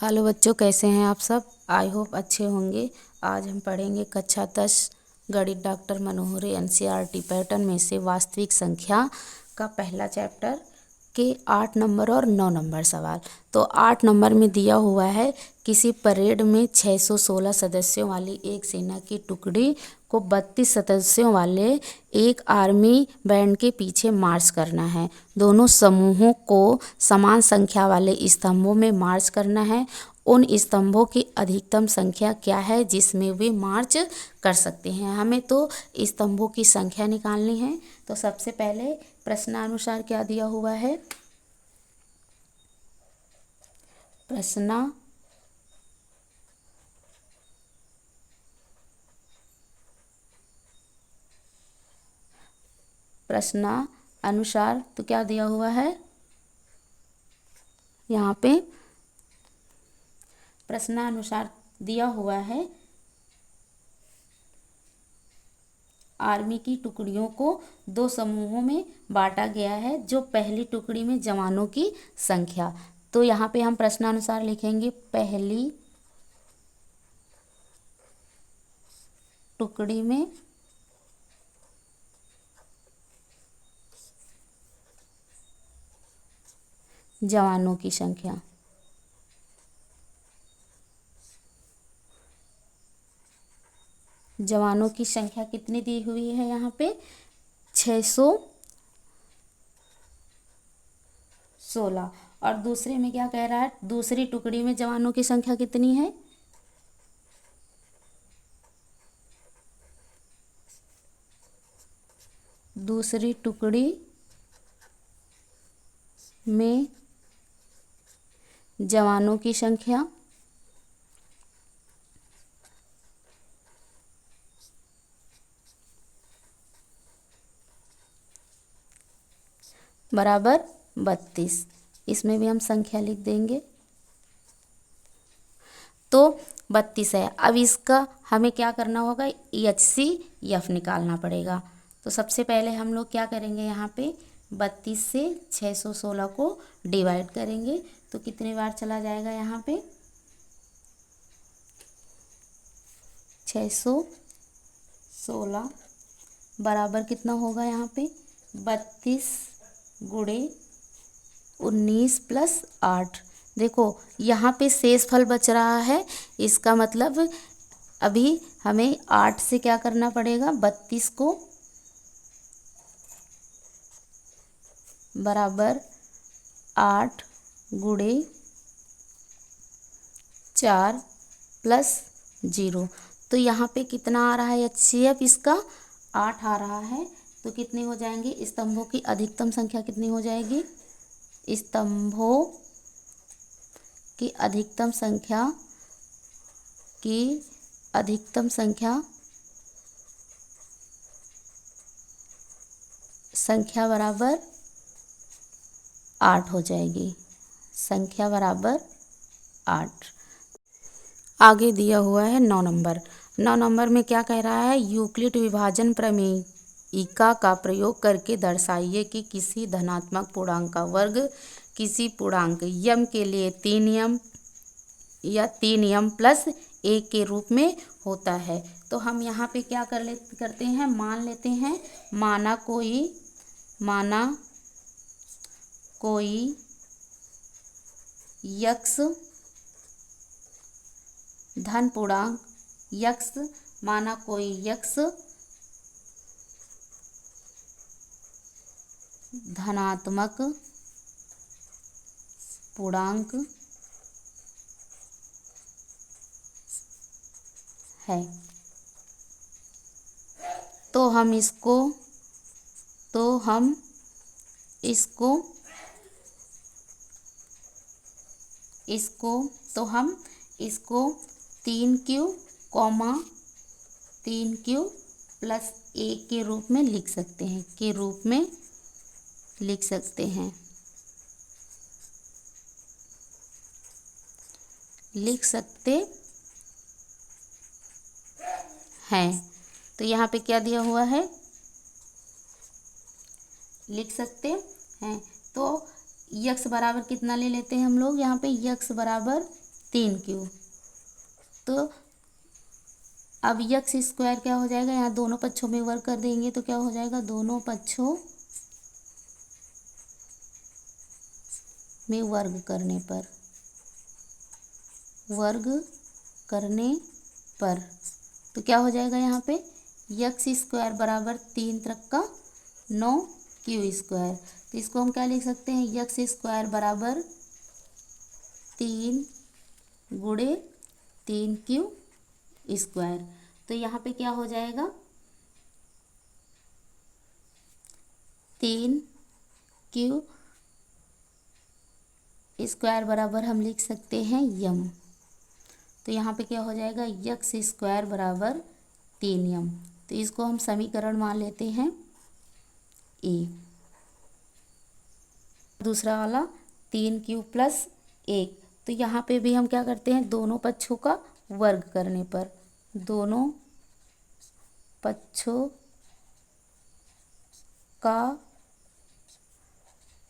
Hello बच्चों, कैसे हैं आप सब। आई होप अच्छे होंगे। आज हम पढ़ेंगे कक्षा 10 गणित डॉक्टर मनोहरी एनसीईआरटी पैटर्न में से वास्तविक संख्या का पहला चैप्टर के 8 नंबर और 9 नंबर सवाल। तो 8 नंबर में दिया हुआ है, किसी परेड में 616 सदस्यों वाली एक सेना की टुकड़ी को 32 सदस्यों वाले एक आर्मी बैंड के पीछे मार्च करना है। दोनों समूहों को समान संख्या वाले स्तंभों में मार्च करना है। उन स्तंभों की अधिकतम संख्या क्या है जिसमें वे मार्च कर सकते हैं। हमें तो स्तंभों की संख्या निकालनी है। तो सबसे पहले प्रश्नानुसार क्या दिया हुआ है। प्रश्नानुसार तो क्या दिया हुआ है यहाँ पे। प्रश्नानुसार दिया हुआ है, आर्मी की टुकड़ियों को 2 समूहों में बांटा गया है। जो पहली टुकड़ी में जवानों की संख्या, तो यहाँ पे हम प्रश्नानुसार लिखेंगे पहली टुकड़ी में जवानों की संख्या। जवानों की संख्या कितनी दी हुई है यहाँ पे, 616। और दूसरे में क्या कह रहा है, दूसरी टुकड़ी में जवानों की संख्या कितनी है, दूसरी टुकड़ी में जवानों की संख्या बराबर 32। इसमें भी हम संख्या लिख देंगे। तो 32 है। अब इसका हमें क्या करना होगा, HCF निकालना पड़ेगा। तो सबसे पहले हम लोग क्या करेंगे, यहाँ पे 32 से 616 को डिवाइड करेंगे। तो कितनी बार चला जाएगा यहाँ पे, 616 बराबर कितना होगा यहाँ पे, 32 गुणे 19 प्लस 8। देखो यहाँ पे शेष फल बच रहा है, इसका मतलब अभी हमें 8 से क्या करना पड़ेगा, 32 को बराबर 8 गुणे 4 प्लस 0। तो यहाँ पे कितना आ रहा है HCF इसका, 8 आ रहा है। तो कितनी हो जाएंगी स्तंभों की अधिकतम संख्या, कितनी हो जाएगी, स्तंभों की अधिकतम संख्या संख्या बराबर 8 हो जाएगी। संख्या बराबर 8। आगे दिया हुआ है 9 नंबर। 9 नंबर में क्या कह रहा है, यूक्लिड विभाजन प्रमेयिका का प्रयोग करके दर्शाइए कि किसी धनात्मक पूर्णांक का वर्ग किसी पूर्णांक यम के लिए 3m या 3m प्लस 1 के रूप में होता है। तो हम यहाँ पे क्या करते हैं, मान लेते हैं, माना कोई यक्स धन पूर्णांक यक्स, माना कोई यक्स धनात्मक पूर्णांक है। तो हम इसको 3q, 3q प्लस 1 के रूप में लिख सकते हैं, लिख सकते हैं। तो यहाँ पे क्या दिया हुआ है, लिख सकते हैं। तो यक्स बराबर कितना ले लेते हैं हम लोग, यहाँ पे यक्स बराबर 3q। तो अब यक्स स्क्वायर क्या हो जाएगा, यहाँ दोनों पक्षों में वर्ग कर देंगे तो क्या हो जाएगा, दोनों पक्षों में वर्ग करने पर तो क्या हो जाएगा, यहाँ पे यक्स स्क्वायर बराबर 3×9q²। तो इसको हम क्या लिख सकते हैं, यक्स स्क्वायर बराबर 3×3q²। तो यहाँ पे क्या हो जाएगा, 3q² बराबर हम लिख सकते हैं यम। तो यहाँ पे क्या हो जाएगा, यक्स स्क्वायर बराबर 3m। तो इसको हम समीकरण मान लेते हैं ए। दूसरा वाला 3q+1। तो यहाँ पे भी हम क्या करते हैं, दोनों पक्षों का वर्ग करने पर, दोनों पक्षों का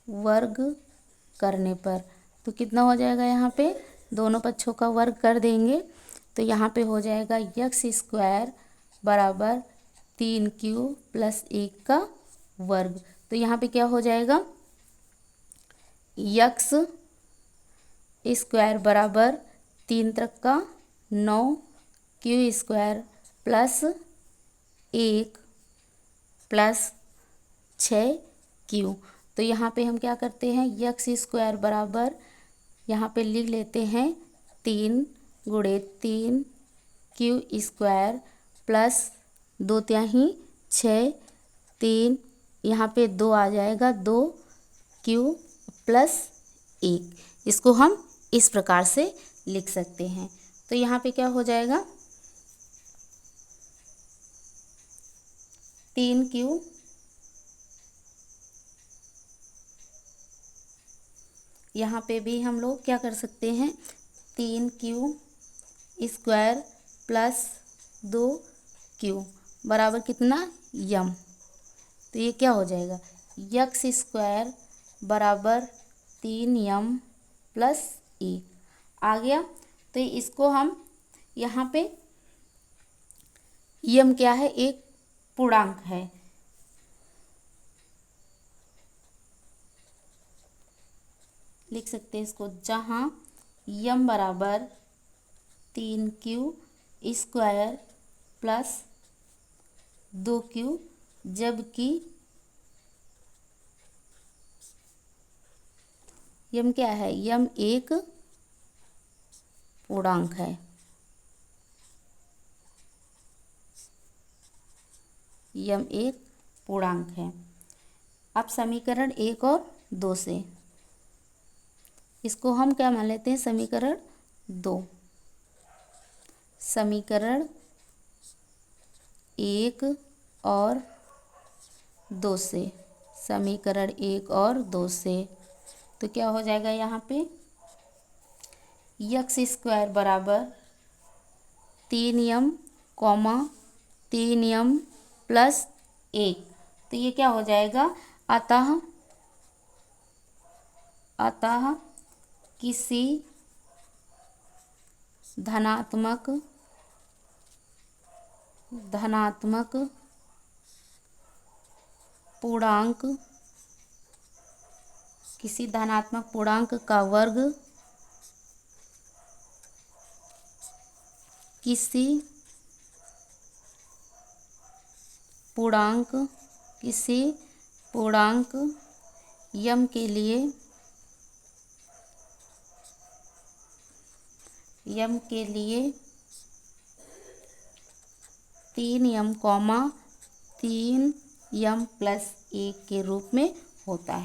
वर्ग करने पर तो कितना हो जाएगा, यहाँ पे दोनों पक्षों का वर्ग कर देंगे तो यहाँ पे हो जाएगा यक्स स्क्वायर बराबर 3q+1 का वर्ग। तो यहाँ पे क्या हो जाएगा, यक्स स्क्वायर बराबर 3×9q² +1 +6q। तो यहाँ पे हम क्या करते हैं, यक्स स्क्वायर बराबर यहाँ पे लिख लेते हैं 3×3q² +2 6, 3 यहाँ पे 2 आ जाएगा, 2q+1। इसको हम इस प्रकार से लिख सकते हैं। तो यहाँ पे क्या हो जाएगा, 3q यहाँ पे भी हम लोग क्या कर सकते हैं, 3q² +2q बराबर कितना, यम। तो ये क्या हो जाएगा, यक्स स्क्वायर बराबर 3m+1 आ गया। तो इसको हम यहाँ पे यम क्या है, एक पूर्णांक है, लिख सकते हैं इसको, जहाँ यम बराबर 3q² +2q, जबकि यम क्या है, यम एक पूर्णांक है। यम एक पूर्णांक है। अब समीकरण 1 और 2 से इसको हम क्या मान लेते हैं, समीकरण 2। समीकरण 1 और 2 से, समीकरण 1 और 2 से तो क्या हो जाएगा, यहाँ पे यक्स स्क्वायर बराबर 3m, 3m+1। तो ये क्या हो जाएगा, अतः किसी धनात्मक पूर्णांक का वर्ग किसी पूर्णांक यम के लिए 3m, 3m+1 के रूप में होता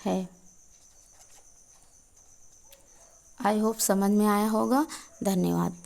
है। आई होप समझ में आया होगा। धन्यवाद।